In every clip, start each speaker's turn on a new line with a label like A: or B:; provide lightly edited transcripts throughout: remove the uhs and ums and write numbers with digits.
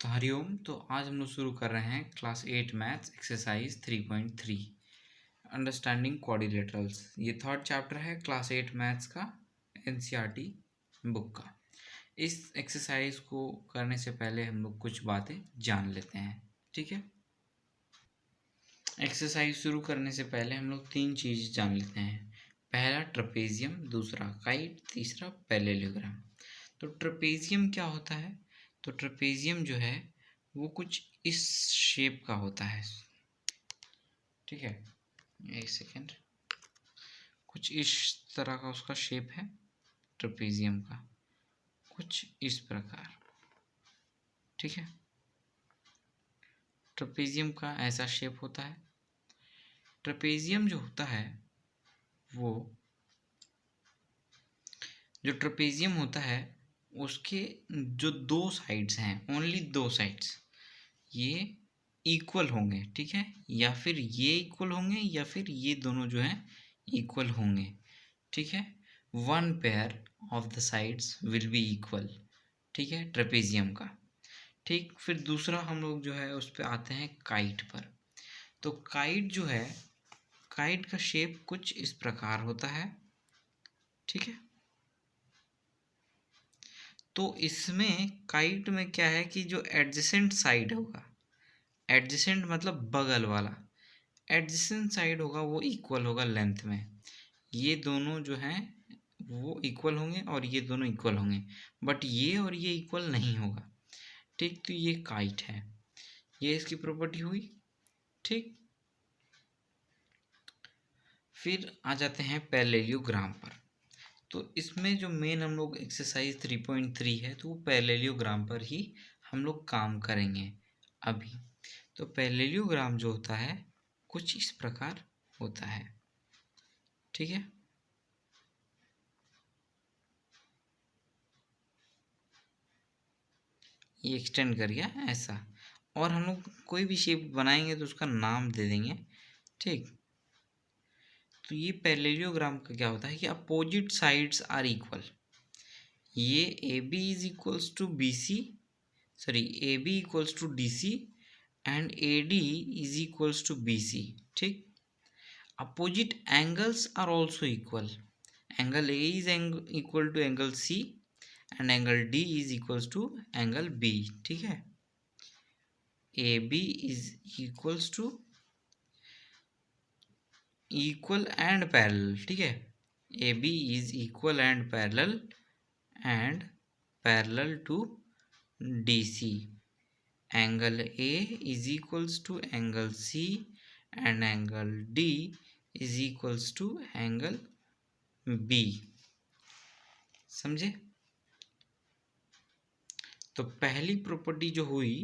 A: तो हरिओम। तो आज हम लोग शुरू कर रहे हैं class 8 maths exercise 3.3 understanding quadrilaterals. ये थर्ड चैप्टर है क्लास 8 मैथ्स का एनसीईआरटी बुक का। इस एक्सरसाइज को करने से पहले हम लोग कुछ बातें जान लेते हैं, ठीक है। एक्सरसाइज शुरू करने से पहले हम लोग तीन चीज़ जान लेते हैं। पहला ट्रेपेजियम, दूसरा काइट, तीसरा पैरेललोग्राम। तो ट्रेपेजियम क्या होता है? तो ट्रेपेजियम जो है वो कुछ इस शेप का होता है, ठीक है। एक सेकेंड, कुछ इस तरह का उसका शेप है ट्रेपेजियम का, कुछ इस प्रकार, ठीक है। ट्रेपेजियम का ऐसा शेप होता है। ट्रेपेजियम जो होता है वो जो ट्रेपेजियम होता है उसके जो दो साइड्स हैं, ओनली दो साइड्स, ये इक्वल होंगे, ठीक है। या फिर ये इक्वल होंगे या फिर ये दोनों जो हैं इक्वल होंगे, ठीक है। One pair of the sides will be equal, ठीक है, ट्रेपेजियम का। ठीक, फिर दूसरा हम लोग जो है उस पर आते हैं काइट पर। तो काइट जो है, काइट का शेप कुछ इस प्रकार होता है, ठीक है। तो इसमें काइट में क्या है कि जो एडजेसेंट साइड होगा, एडजेसेंट मतलब बगल वाला, एडजेसेंट साइड होगा वो इक्वल होगा लेंथ में। ये दोनों जो हैं वो इक्वल होंगे और ये दोनों इक्वल होंगे, बट ये और ये इक्वल नहीं होगा, ठीक। तो ये काइट है, ये इसकी प्रॉपर्टी हुई, ठीक। फिर आ जाते हैं पैरेललोग्राम पर। तो इसमें जो मेन हम लोग एक्सरसाइज 3.3 है तो वो पैरेललोग्राम पर ही हम लोग काम करेंगे अभी। तो पैरेललोग्राम जो होता है कुछ इस प्रकार होता है, ठीक है। ये एक्सटेंड कर गया ऐसा, और हम लोग कोई भी शेप बनाएंगे तो उसका नाम दे देंगे, ठीक। तो ये पैरेललोग्राम का क्या होता है कि अपोजिट साइड्स आर इक्वल। ये A B is equals to B C, sorry A B equals to D C and A D is equals to B C, ठीक। Opposite angles are also equal. Angle A is equal to angle C and angle D is equals to angle B, ठीक है। A B is equals to equal and parallel, ठीक है। A B is equal and parallel to D C. Angle A is equals to angle C and angle D is equals to angle B, समझे। तो पहली property जो हुई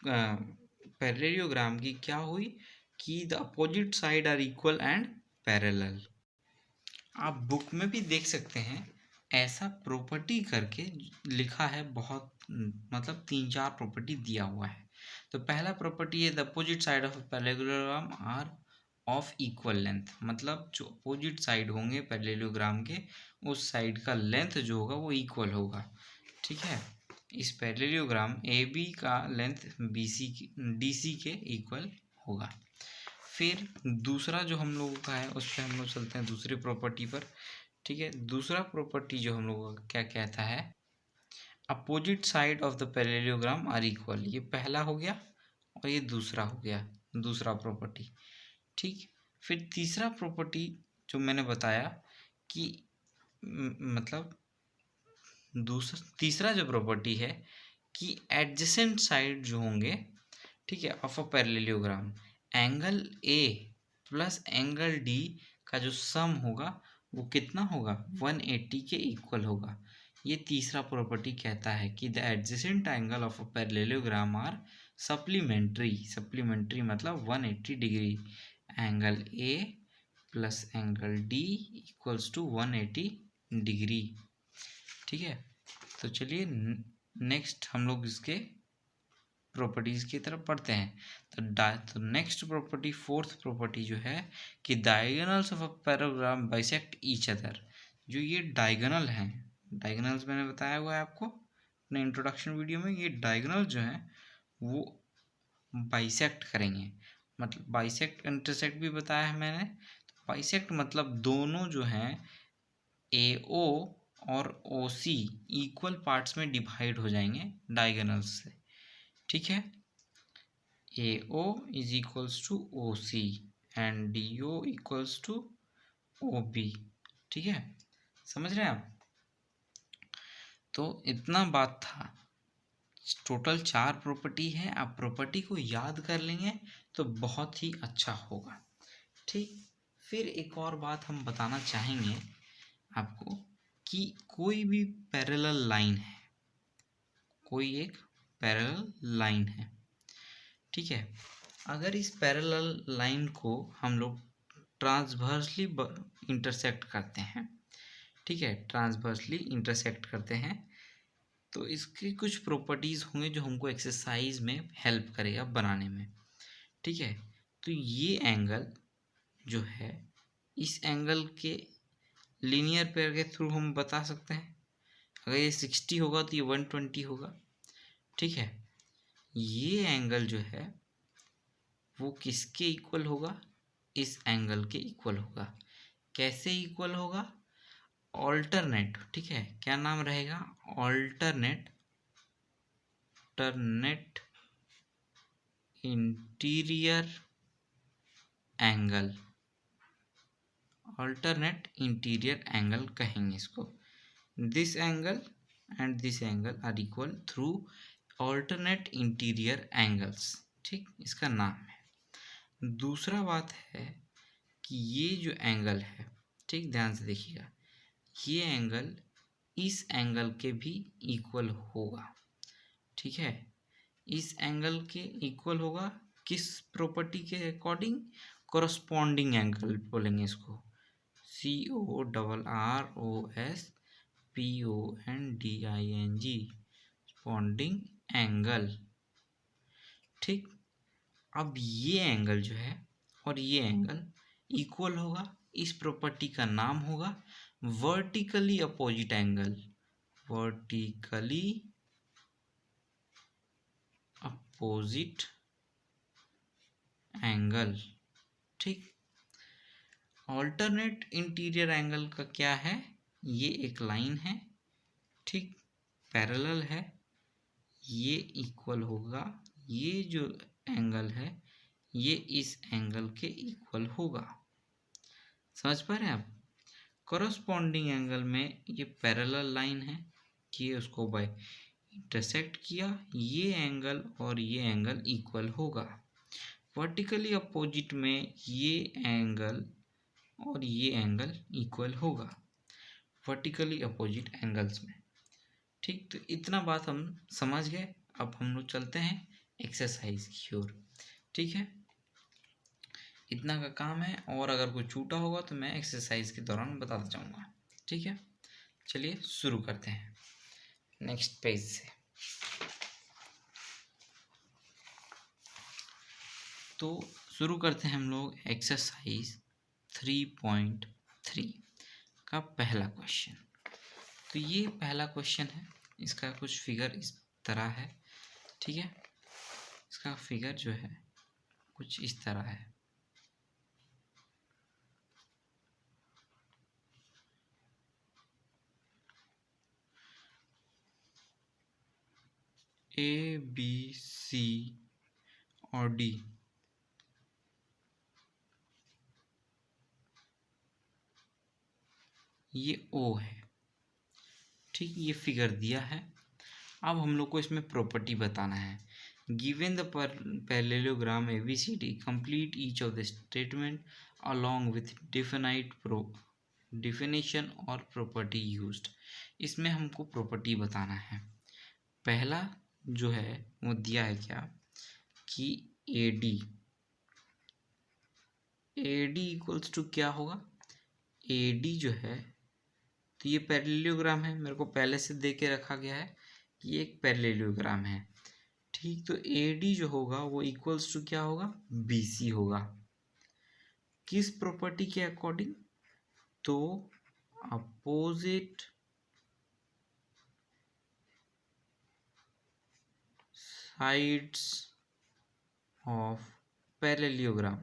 A: parallelogram की क्या हुई कि the opposite side are equal and parallel. आप बुक में भी देख सकते हैं, ऐसा प्रॉपर्टी करके लिखा है, बहुत मतलब 3-4 प्रॉपर्टी दिया हुआ है। तो पहला प्रॉपर्टी है the opposite side of parallelogram are of equal length, मतलब जो अपोजिट साइड होंगे पैरेललोग्राम के उस साइड का लेंथ जो होगा वो इक्वल होगा, ठीक है। इस पैरेललोग्राम ए बी का length B C D C के इक्वल होगा। फिर दूसरा जो हम लोगों का है उस पर हम लोग चलते हैं दूसरी प्रॉपर्टी पर, ठीक है। दूसरा प्रॉपर्टी जो हम लोगों का क्या कहता है, opposite side of the parallelogram are equal. ये पहला हो गया और ये दूसरा हो गया, दूसरा प्रॉपर्टी, ठीक। फिर तीसरा प्रॉपर्टी जो मैंने बताया कि मतलब तीसरा जो प्रॉपर्टी है कि एडजेसेंट साइड जो होंगे, ठीक है, of a parallelogram, angle A plus angle D का जो सम होगा वो कितना होगा, 180 के इक्वल होगा। ये तीसरा प्रॉपर्टी कहता है कि the adjacent angle of a parallelogram are supplementary मतलब 180 degree. Angle A plus angle D equals to 180 degree, ठीक है। तो चलिए नेक्स्ट हम लोग इसके प्रॉपर्टीज की तरफ पढ़ते हैं। तो नेक्स्ट प्रॉपर्टी, फोर्थ प्रॉपर्टी जो है कि diagonals of a paragraph bisect each other. जो ये डायगोनल हैं, डायगोनल्स मैंने बताया हुआ है आपको अपने इंट्रोडक्शन वीडियो में, ये डायगोनल जो हैं वो बाइसेक्ट करेंगे। मतलब बाइसेक्ट इंटरसेक्ट भी बताया है मैंने। बाइसेक्ट मतलब दोनों जो हैं AO और OC इक्वल पार्ट्स में डिवाइड हो जाएंगे डायगोनल्स से। ठीक है, AO is equals to OC and DO equals to OB। ठीक है, समझ रहे हैं आप? तो इतना बात था। टोटल 4 प्रॉपर्टी है। आप प्रॉपर्टी को याद कर लेंगे तो बहुत ही अच्छा होगा। ठीक, फिर एक और बात हम बताना चाहेंगे आपको कि कोई भी पैरेलल लाइन है, कोई एक पैरेलल लाइन है, ठीक है, अगर इस पैरेलल लाइन को हम लोग ट्रांसवर्सली इंटरसेक्ट करते हैं, ठीक है, ट्रांसवर्सली इंटरसेक्ट करते हैं, तो इसकी कुछ प्रॉपर्टीज़ होंगे जो हमको एक्सरसाइज में हेल्प करेगा बनाने में। ठीक है, तो ये एंगल जो है, इस एंगल के लीनियर पेयर के थ्रू हम बता सकते हैं। अगर ये 60 होगा तो ये 120 होगा। ठीक है, ये एंगल जो है वो किसके इक्वल होगा? इस एंगल के इक्वल होगा। कैसे इक्वल होगा? ऑल्टरनेट। ठीक है, क्या नाम रहेगा? Alternate interior angle. Alternate interior angle कहेंगे इसको। This angle and this angle are equal through alternate interior angles. ठीक, इसका नाम है। दूसरा बात है कि ये जो एंगल है, ठीक, ध्यान से देखिएगा, ये एंगल इस एंगल के भी इक्वल होगा। ठीक है, इस एंगल के इक्वल होगा। किस प्रॉपर्टी के अकॉर्डिंग? कोरस्पॉन्डिंग एंगल बोलेंगे इसको। CORROSPONDING, स्पॉन्डिंग एंगल। ठीक, अब ये एंगल जो है और ये एंगल इक्वल होगा। इस प्रॉपर्टी का नाम होगा vertically opposite angle. Vertically opposite angle. ठीक, ऑल्टरनेट इंटीरियर एंगल का क्या है? ये एक लाइन है, ठीक, पैरेलल है, ये इक्वल होगा। ये जो एंगल है ये इस एंगल के इक्वल होगा। समझ पा रहे हैं आप? कोरस्पॉन्डिंग एंगल में ये पैरेलल लाइन है कि उसको बाय इंटरसेक्ट किया, ये एंगल और ये एंगल इक्वल होगा। वर्टिकली अपोजिट में ये एंगल और ये एंगल इक्वल होगा वर्टिकली अपोजिट एंगल्स में। ठीक, तो इतना बात हम समझ गए। अब हम लोग चलते हैं एक्सरसाइज की ओर। ठीक है, इतना का काम है, और अगर कोई छूटा होगा तो मैं एक्सरसाइज के दौरान बताता जाऊंगा। ठीक है, चलिए शुरू करते हैं नेक्स्ट पेज से। तो शुरू करते हैं हम लोग एक्सरसाइज 3.3 का पहला क्वेश्चन। तो ये पहला क्वेश्चन है, इसका कुछ फिगर इस तरह है। ठीक है, इसका फिगर जो है कुछ इस तरह है। A, B, C और D, ये O है। ठीक, ये फिगर दिया है। अब हम लोग को इसमें प्रॉपर्टी बताना है। Given the parallelogram ABCD, complete each of the statement along with definition और प्रॉपर्टी यूज्ड। इसमें हमको प्रॉपर्टी बताना है। पहला जो है वो दिया है क्या कि AD इक्वल्स टू क्या होगा? AD जो है, तो ये पैरेललोग्राम है, मेरे को पहले से दे के रखा गया है कि ये एक पैरेललोग्राम है। ठीक, तो AD जो होगा वो इक्वल्स टू क्या होगा? BC होगा। किस प्रॉपर्टी के अकॉर्डिंग? तो अपोजिट साइड्स ऑफ पैरेललोग्राम।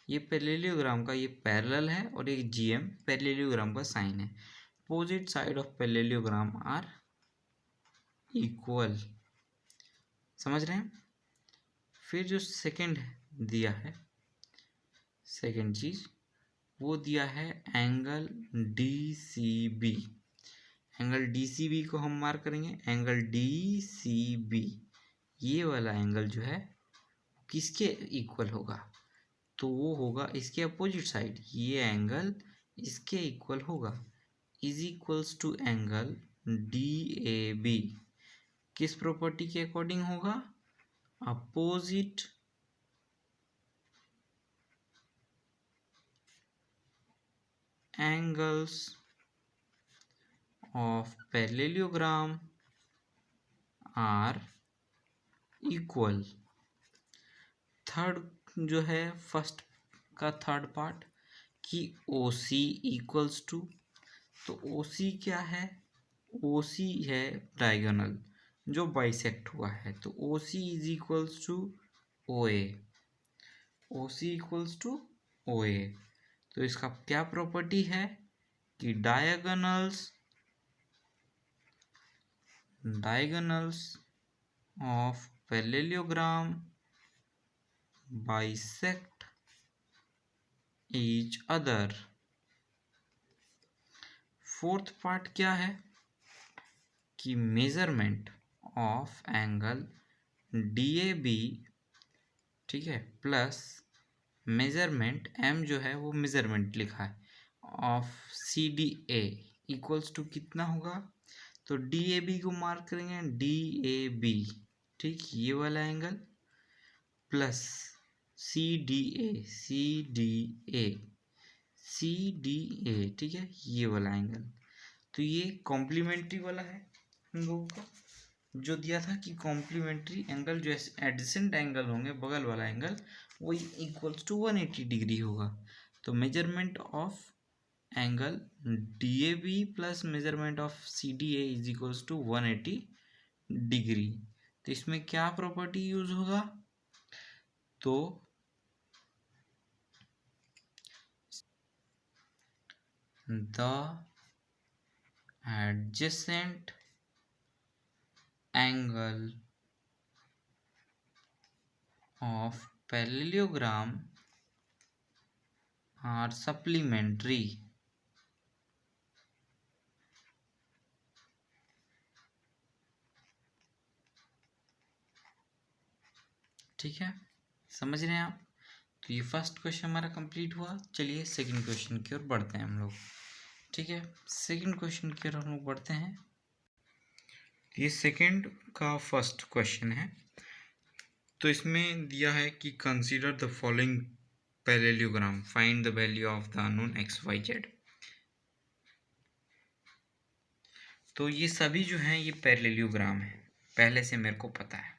A: ये पैरेललोग्राम का ये पैरेलल है और एक जीएम पैरेललोग्राम का साइन है। Opposite side of parallelogram are equal. समझ रहे हैं? फिर जो सेकंड दिया है, सेकंड चीज वो दिया है एंगल DCB। एंगल DCB को हम मार्क करेंगे। एंगल DCB ये वाला एंगल जो है किसके इक्वल होगा? तो वो होगा इसके अपोजिट साइड। ये एंगल इसके इक्वल होगा, is equals to angle DAB। किस प्रॉपर्टी के अकॉर्डिंग होगा? Opposite angles of parallelogram are equal। Third जो है फर्स्ट का थर्ड पार्ट कि OC इक्वल्स टू, तो OC क्या है? OC है डायगोनल जो बाइसेक्ट हुआ है, तो OC is equals to OA। OC equals to OA। तो इसका क्या प्रॉपर्टी है कि diagonals of parallelogram bisect each other. Fourth part क्या है कि मेजरमेंट ऑफ एंगल DAB, ठीक है, प्लस मेजरमेंट M जो है वो मेजरमेंट लिखा है ऑफ CDA इक्वल्स टू कितना होगा? तो DAB को मार्क करेंगे DAB, ठीक, ये वाला एंगल प्लस CDA ठीक है, ये वाला एंगल। तो ये कॉम्प्लीमेंट्री वाला है हम लोगों का जो दिया था कि कॉम्प्लीमेंट्री एंगल जो एडजेसेंट एंगल होंगे, बगल वाला एंगल, वो इक्वल्स टू 180 डिग्री होगा। तो measurement of angle DAB plus measurement of CDA is equals to 180 degree. तो इसमें क्या प्रॉपर्टी यूज होगा? तो the adjacent angle of parallelogram are supplementary। ठीक है, समझ रहे हैं आप? तो ये फर्स्ट क्वेश्चन हमारा कंप्लीट हुआ। चलिए सेकंड क्वेश्चन की ओर बढ़ते हैं हम लोग। ठीक है, सेकंड क्वेश्चन की ओर हम लोग बढ़ते हैं। ये सेकंड का फर्स्ट क्वेश्चन है। तो इसमें दिया है कि consider the following parallelogram, find the value of the unknown XYZ। तो ये सभी जो हैं ये पैरेललोग्राम है, पहले से मेरे को पता है।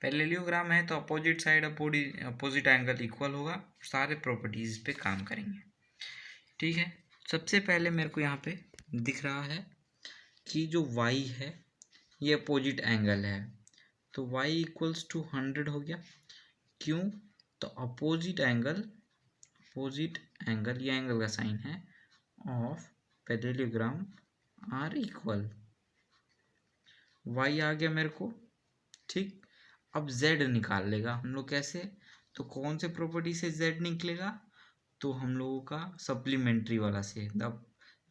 A: पैरेललोग्राम है तो opposite side opposite angle equal होगा, सारे प्रॉपर्टीज पे काम करेंगे। ठीक है, सबसे पहले मेरे को यहाँ पे दिख रहा है कि जो y है ये अपोजिट एंगल है, तो y इक्वल्स टू 100 हो गया। क्यों? तो अपोजिट एंगल ये एंगल का साइन है of parallelogram are equal. y आ गया मेरे को, ठीक। अब z निकाल लेगा हम लोग कैसे? तो कौन से प्रॉपर्टी से z निकलेगा? तो हम लोगों का सप्लीमेंट्री वाला से, the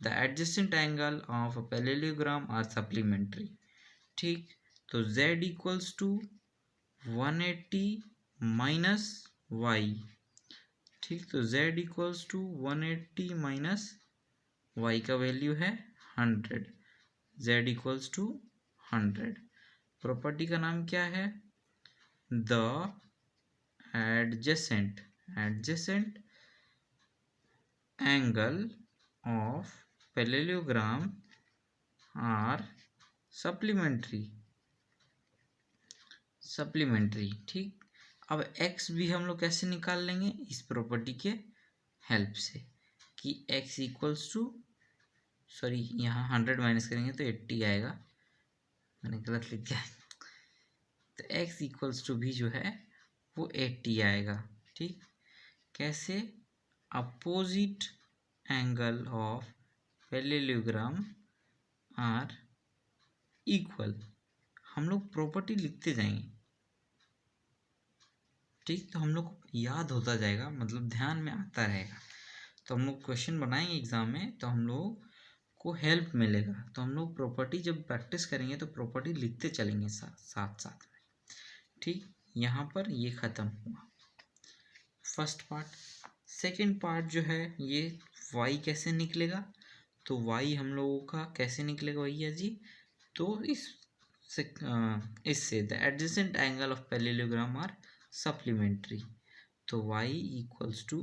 A: adjacent angle of a parallelogram are supplementary. ठीक, तो z equals to 180 minus y. ठीक, तो z equals to 180 minus y का वैल्यू है 100, z इक्वल्स टू 100। प्रॉपर्टी का नाम क्या है? The adjacent angle of parallelogram are supplementary. ठीक, अब x भी हम लोग कैसे निकाल लेंगे? इस प्रॉपर्टी के हेल्प से कि x इक्वल्स टू, सॉरी यहाँ 100 माइनस करेंगे तो 80 आएगा, मैंने गलत लिख दिया। तो तो x इक्वल्स टू भी जो है वो 80 आएगा। ठीक, कैसे? Opposite angle of parallelogram are equal. हम लोग प्रॉपर्टी लिखते जाएंगे। ठीक, तो हम लोग को याद होता जाएगा, मतलब ध्यान में आता रहेगा। तो हम लोग क्वेश्चन बनाएंगे एग्जाम में तो हम लोग को हेल्प मिलेगा। तो हम लोग प्रॉपर्टी जब प्रैक्टिस करेंगे तो प्रॉपर्टी लिखते चलेंगे साथ साथ में। ठीक, यहाँ पर ये ख़त्म हुआ फर्स्ट पार्ट। सेकंड पार्ट जो है ये y कैसे निकलेगा, तो y हम लोगों का कैसे निकलेगा भैया जी? तो इससे the adjacent angle of parallelogram are supplementary. तो y इक्वल्स टू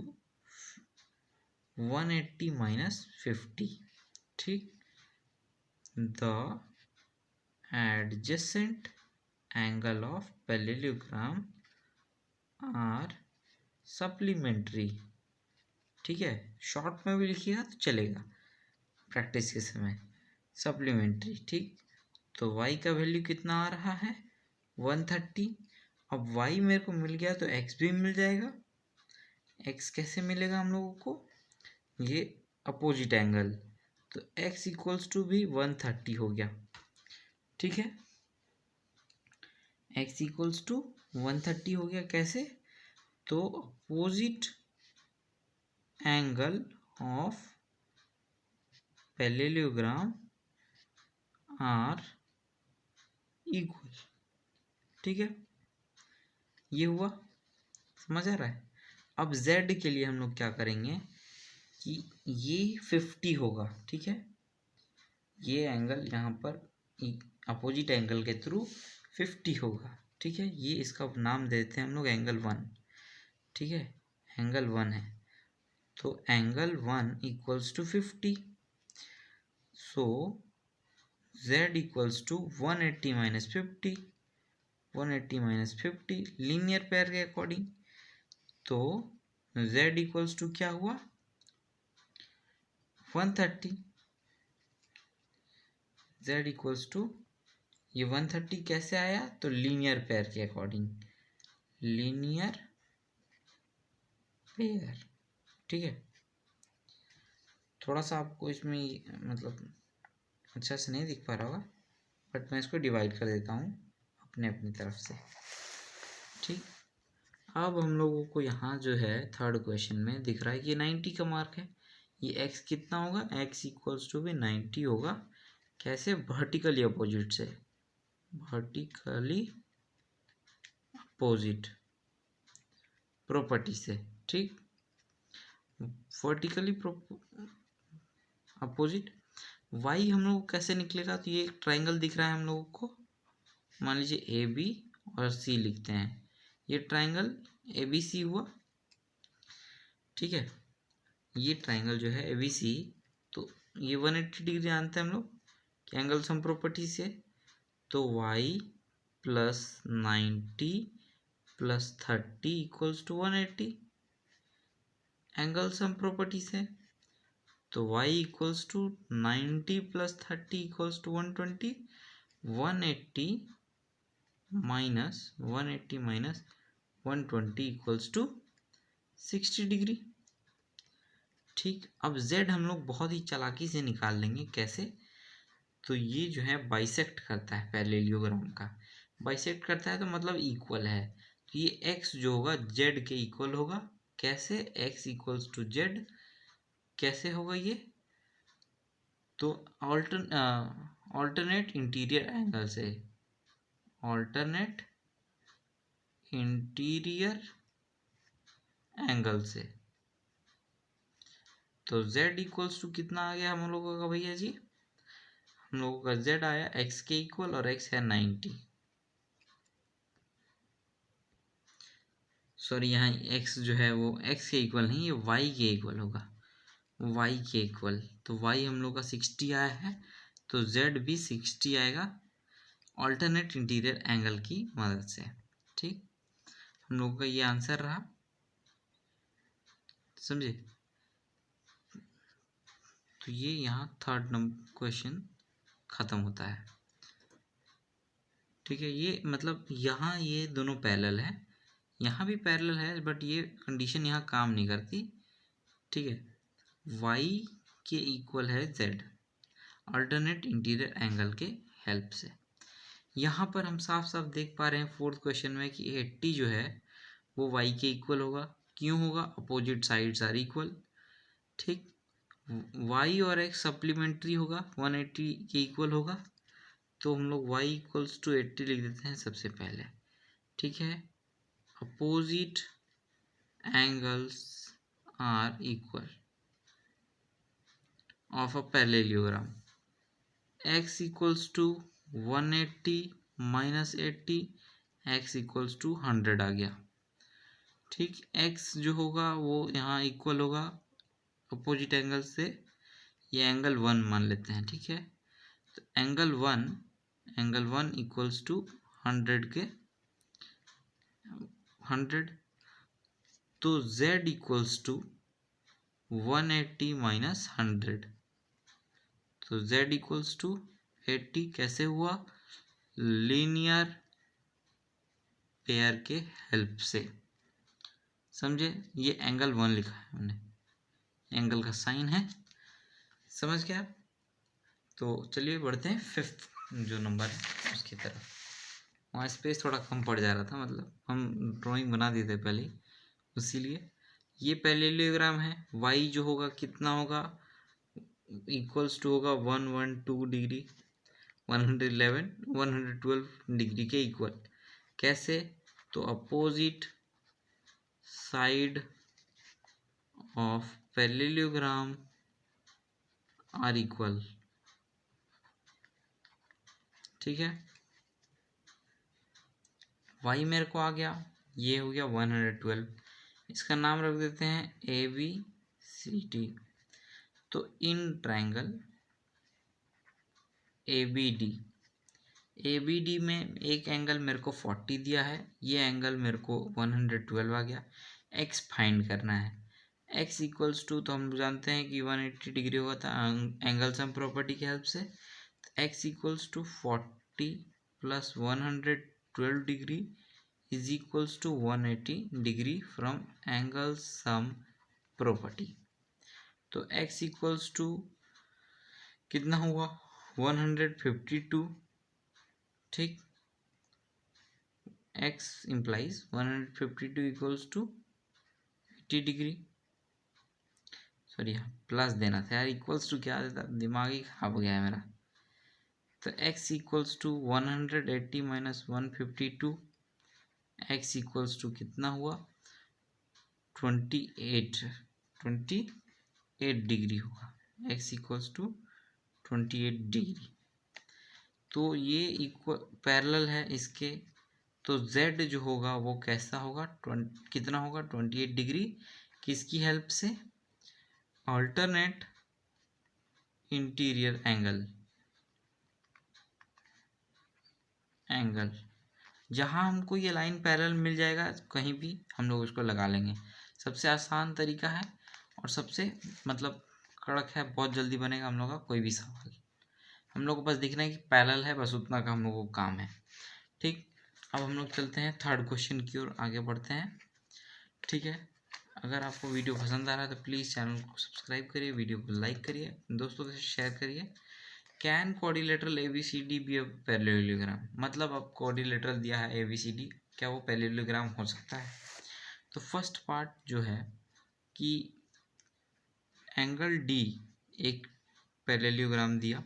A: 180 माइनस 50। ठीक, the adjacent angle of parallelogram are supplementary. ठीक है, शॉर्ट में भी लिखिएगा तो चलेगा प्रैक्टिस के समय, सप्लीमेंट्री। ठीक, तो y का वैल्यू कितना आ रहा है? 130। अब y मेरे को मिल गया तो x भी मिल जाएगा। x कैसे मिलेगा हम लोगों को? ये अपोजिट एंगल, तो x इक्वल्स टू भी 130 हो गया। ठीक है, x इक्वल्स टू 130 हो गया। कैसे? तो opposite angle of parallelogram are equal. ठीक है, ये हुआ, समझ आ रहा है? अब z के लिए हम लोग क्या करेंगे कि ये 50 होगा। ठीक है, ये एंगल यहाँ पर अपोजिट एंगल के थ्रू 50 होगा। ठीक है, ये इसका नाम देते हैं हम लोग एंगल 1। ठीक है, एंगल 1 है, तो angle 1 equals to 50। So z equals to 180 minus 50। 180 minus 50 linear pair के अकॉर्डिंग, तो z इक्वल्स टू क्या हुआ? 130। z इक्वल्स टू ये 130 कैसे आया? तो लीनियर पेयर के अकॉर्डिंग, लीनियर पेयर। ठीक है, थोड़ा सा आपको इसमें मतलब अच्छा से नहीं दिख पा रहा होगा, बट मैं इसको डिवाइड कर देता हूँ अपने अपनी तरफ से। ठीक, अब हम लोगों को यहाँ जो है थर्ड क्वेश्चन में दिख रहा है कि 90 का मार्क है। ये x कितना होगा? x इक्वल्स टू भी 90 होगा। कैसे? वर्टिकली अपोजिट से, वर्टिकली अपोजिट प्रॉपर्टी से। ठीक, वर्टिकली अपोजिट y हम लोग कैसे निकलेगा? तो ये एक ट्राइंगल दिख रहा है हम लोगों को, मान लीजिए ए बी और सी लिखते हैं। ये ट्राइंगल ए बी सी हुआ। ठीक है, ये ट्राइंगल जो है ए बी सी, तो ये 180 डिग्री जानते हैं हम लोग एंगल सम प्रॉपर्टी से। तो y plus 90 plus 30 equals to 180 angle sum property से। तो y equals to 90 plus 30 equals to 120। 180 minus 120 equals to 60 degree. ठीक, अब z हम लोग बहुत ही चालाकी से निकाल लेंगे। कैसे? तो ये जो है बाइसेक्ट करता है पैरेललोग्राम का, बाइसेक्ट करता है तो मतलब इक्वल है। तो ये x जो होगा z के इक्वल होगा। कैसे? x इक्वल्स टू z कैसे होगा ये? तो ऑल्टरनेट इंटीरियर एंगल से, ऑल्टरनेट इंटीरियर एंगल से। तो z इक्वल्स टू कितना आ गया हम लोगों का भैया जी? हम लोगों का z आया x के इक्वल और x है 90। सॉरी, यहाँ x जो है वो x के इक्वल नहीं, ये y के इक्वल होगा, y के इक्वल। तो y हम लोग का 60 आया है, तो z भी 60 आएगा ऑल्टरनेट इंटीरियर एंगल की मदद से। ठीक, हम लोगों का ये आंसर रहा, समझे? तो ये यहाँ थर्ड नंबर क्वेश्चन खत्म होता है। ठीक है, ये मतलब यहाँ ये दोनों पैरेलल है, यहाँ भी पैरेलल है, बट ये कंडीशन यहाँ काम नहीं करती। ठीक है, y के इक्वल है z अल्टरनेट इंटीरियर एंगल के हेल्प से। यहाँ पर हम साफ साफ देख पा रहे हैं फोर्थ क्वेश्चन में कि 80 जो है वो y के इक्वल होगा। क्यों होगा? Opposite sides are equal. ठीक, y और x सप्लीमेंट्री होगा, 180 के इक्वल होगा, तो हम लोग y इक्वल्स टू 80 लिख देते हैं सबसे पहले। ठीक है, opposite angles are equal of a parallelogram, x equals to 180 minus 80, x equals to 100 आ गया। ठीक, x जो होगा वो यहाँ इक्वल होगा अपोजिट एंगल से, ये एंगल 1 मान लेते हैं। ठीक है, तो एंगल 1 इक्वल्स टू 100 के 100, तो z इक्वल्स टू 180 माइनस 100, तो z इक्वल्स टू 80 कैसे हुआ? लीनियर पेयर के हेल्प से। समझे? ये एंगल 1 लिखा है हमने, एंगल का साइन है, समझ गया? तो चलिए बढ़ते हैं फिफ्थ जो नंबर है उसकी तरफ। वहाँ स्पेस थोड़ा कम पड़ जा रहा था, मतलब हम ड्राइंग बना दिए थे पहले, इसीलिए। ये पैरेललोग्राम है, y जो होगा कितना होगा? इक्वल्स टू होगा 112 डिग्री, 111 112 डिग्री के इक्वल। कैसे? तो opposite side of parallelogram are equal. ठीक है, y मेरे को आ गया, ये हो गया 112, इसका नाम रख देते हैं ABCD। तो इन ट्रायंगल ABD में एक एंगल मेरे को 40 दिया है, ये एंगल मेरे को 112 आ गया। x फाइंड करना है, x इक्वल्स टू, तो हम जानते हैं कि 180 डिग्री होगा था एंगल सम प्रॉपर्टी की हेल्प से। x equals to 40 plus 112 degree is equals to 180 degree from angle sum property. तो x इक्वल्स टू कितना हुआ? 152। ठीक, x implies 152 equals to 80 degree. Sorry, plus देना था यार, इक्वल्स टू क्या देता, दिमाग ही खराब हो गया है मेरा। तो x equals to 180 minus 152, x equals to कितना हुआ? 28 डिग्री होगा, x इक्वल्स टू 28 डिग्री। तो ये इक्वल पैरेलल है इसके, तो z जो होगा वो कैसा होगा? कितना होगा? 28 डिग्री। किसकी हेल्प से? Alternate interior angle. जहाँ हमको ये लाइन पैरेलल मिल जाएगा कहीं भी, हम लोग उसको लगा लेंगे। सबसे आसान तरीका है और सबसे मतलब कड़क है, बहुत जल्दी बनेगा हम लोग का कोई भी सवाल। हम लोग को बस देखना है कि पैरेलल है, बस उतना का हम लोग को काम है। ठीक, अब हम लोग चलते हैं थर्ड क्वेश्चन की ओर, आगे बढ़ते हैं। ठीक है, अगर आपको वीडियो पसंद आ रहा है तो प्लीज़ चैनल को सब्सक्राइब करिए, वीडियो को लाइक करिए, दोस्तों के साथ शेयर करिए। Can quadrilateral ABCD be a parallelogram? मतलब अब क्वाड्रिलेटरल दिया है ABCD, क्या वो पैरेललोग्राम हो सकता है? तो फर्स्ट पार्ट जो है कि एंगल D एक पैरेललोग्राम दिया।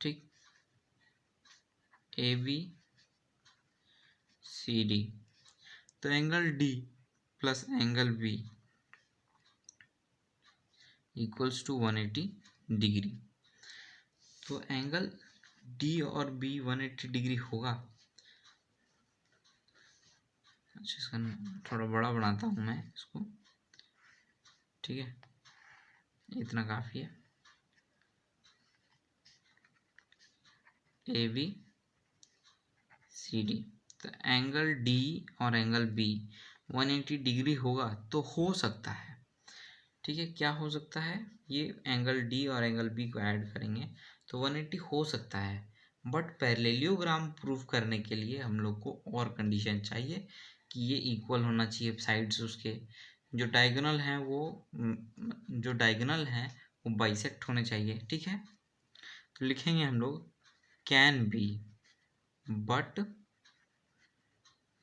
A: ठीक, ABCD, तो angle D plus angle B equals to 180 degree. तो एंगल D और B 180 डिग्री होगा। अच्छा, इसका थोड़ा बड़ा बनाता हूँ मैं इसको। ठीक है, इतना काफ़ी है। ABCD, तो एंगल D और एंगल B 180 डिग्री होगा तो हो सकता है। ठीक है, क्या हो सकता है? ये एंगल D और एंगल B को ऐड करेंगे तो 180 हो सकता है, बट पैरेललोग्राम प्रूफ करने के लिए हम लोग को और कंडीशन चाहिए कि ये इक्वल होना चाहिए साइड्स उसके, जो डायगोनल हैं वो बाइसेक्ट होने चाहिए। ठीक है, तो लिखेंगे हम लोग can be but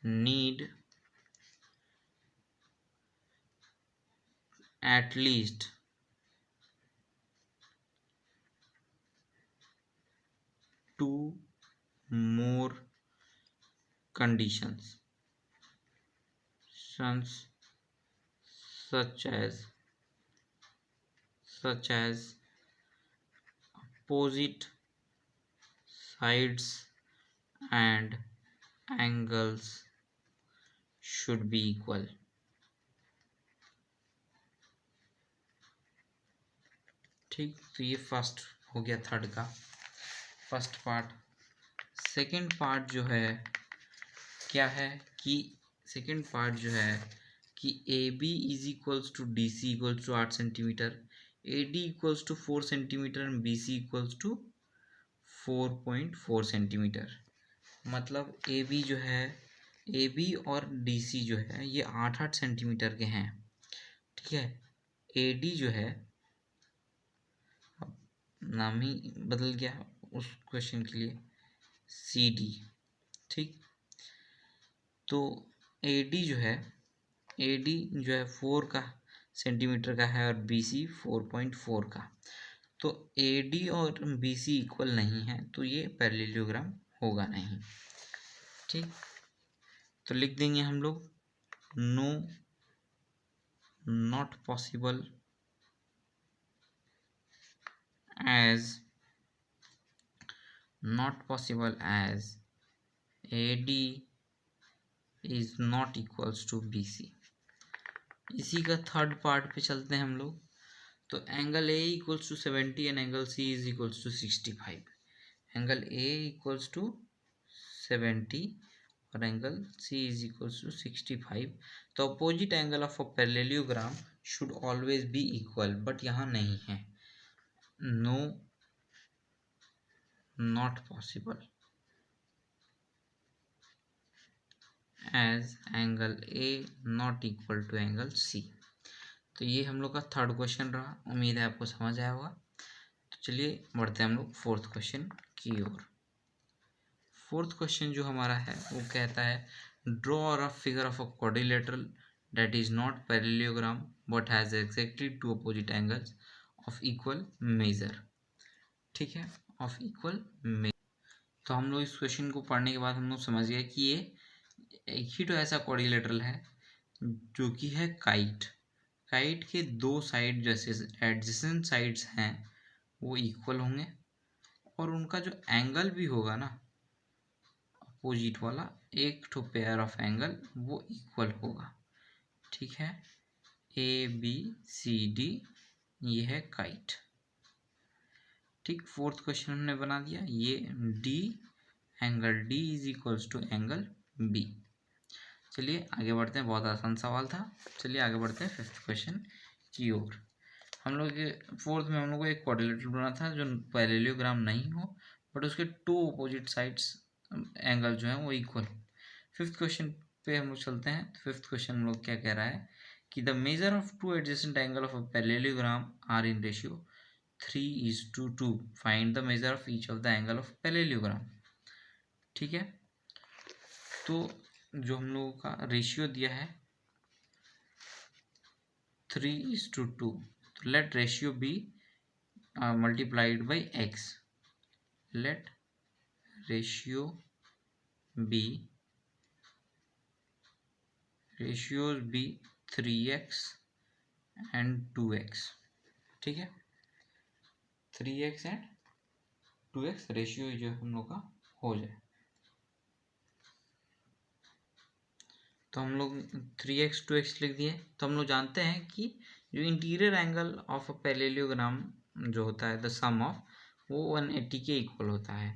A: need at least 2 more conditions such as opposite sides and angles should be equal। ठीक, तो ये फर्स्ट हो गया थर्ड का फर्स्ट पार्ट। सेकंड पार्ट जो है क्या है कि सेकंड पार्ट जो है कि A B is equals to D C equals to 8 centimetre, A D equals to 4 centimetre and B C equals to 4.4 centimetre. मतलब ए बी जो है, ए बी और डी सी जो है ये 8-8 सेंटीमीटर के हैं। ठीक है, ए डी जो है, नाम ही बदल गया उस क्वेश्चन के लिए, सी डी। ठीक, तो ए डी जो है, ए डी जो है 4 का सेंटीमीटर का है और बी सी 4.4 का। तो ए डी और बी सी इक्वल नहीं है, तो ये पैरेललोग्राम होगा नहीं। ठीक, तो लिख देंगे हम लोग no not possible as AD is not equals to BC। इसी का थर्ड पार्ट पे चलते हैं हम लोग। तो angle A equals to 70 and angle C is equals to 65। Angle A equals to 70 और angle C is equals to 65। तो opposite angle of a parallelogram should always be equal, but यहाँ नहीं है। No not possible as angle A not equal to angle C। तो ये हम लोग का थर्ड क्वेश्चन रहा, उम्मीद है आपको समझ आया होगा। तो चलिए बढ़ते हैं हम लोग फोर्थ क्वेश्चन की ओर। फोर्थ क्वेश्चन जो हमारा है वो कहता है draw a figure of a quadrilateral that is not parallelogram but has exactly two opposite angles of equal measure। ठीक है, of equal measure। तो हम लोग इस क्वेश्चन को पढ़ने के बाद हम लोग समझ गए कि ये एक ही तो ऐसा क्वाड्रिलेटरल है जो कि है काइट। काइट के दो साइड जैसे एडजेसेंट साइड्स हैं वो इक्वल होंगे और उनका जो एंगल भी होगा ना अपोजिट वाला, एक तो पेयर ऑफ एंगल वो इक्वल होगा। ठीक है, ए बी सी डी ये है काइट। ठीक, फोर्थ क्वेश्चन हमने बना दिया, ये D angle D is equals to angle B. चलिए आगे बढ़ते हैं, बहुत आसान सवाल था। चलिए आगे बढ़ते हैं फिफ्थ क्वेश्चन की ओर। हम लोग फोर्थ में हम लोग को एक क्वाड्रिलेटरल बना था जो पैरेललोग्राम नहीं हो बट उसके टू अपोजिट साइड्स एंगल जो है वो इक्वल। फिफ्थ क्वेश्चन पे हम लोग चलते हैं। फिफ्थ क्वेश्चन हम लोग क्या कह रहा है कि the measure of two adjacent angle of a parallelogram are in ratio 3:2। Find the measure of each of the angle of parallelogram. ठीक है, तो जो हम लोगों का रेशियो दिया है 3:2, तो let ratio be multiplied by x. Let ratio be ratios be 3x and 2x। ठीक है, 3x एंड 2x रेशियो जो हम लोग का हो जाए। तो हम लोग 3x 2x लिख दिए। तो हम लोग जानते हैं कि जो interior angle of a parallelogram जो होता है द सम ऑफ वो 180 के इक्वल होता है।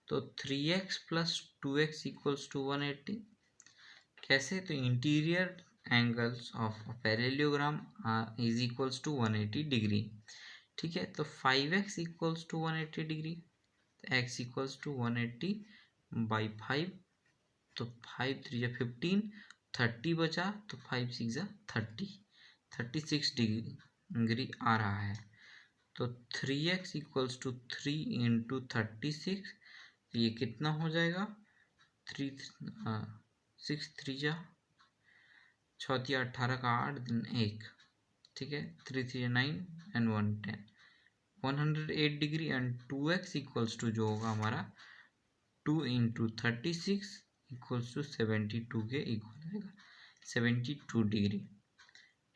A: तो 3x plus 2x equals to 180। कैसे? तो interior angles of parallelogram is equals to 180 degree. ठीक है, तो 5x equals to 180 degree, x equals to 180 by 5, तो 5 3 या 15, 30 बचा, तो 5 6 30, 36 डिग्री आ रहा है। तो 3x इक्वल्स टू 3 इंटू 36, तो ये कितना हो जाएगा, 6 3 जा 6 18 का 8 दिन 1, ठीक है, 3 3 9 and 1 10, 108 degree and 2x equals to जो होगा हमारा 2 इंटू 36 इक्वल्स टू 72 के इक्वल आएगा, 72 डिग्री।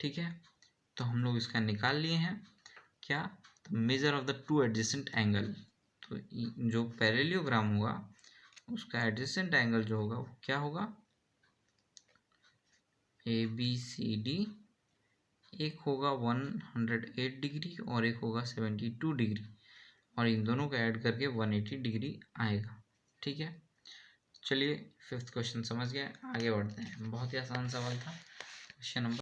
A: ठीक है, तो हम लोग इसका निकाल लिए हैं क्या, तो measure of the two adjacent angle, तो जो पैरेललोग्राम होगा उसका एडजेसेंट एंगल जो होगा वो क्या होगा, ABCD, एक होगा 108 डिग्री और एक होगा 72 डिग्री, और इन दोनों को ऐड करके 180 डिग्री आएगा। ठीक है, चलिए 5th क्वेश्चन समझ गए, आगे बढ़ते हैं। बहुत ही आसान सवाल था। Question number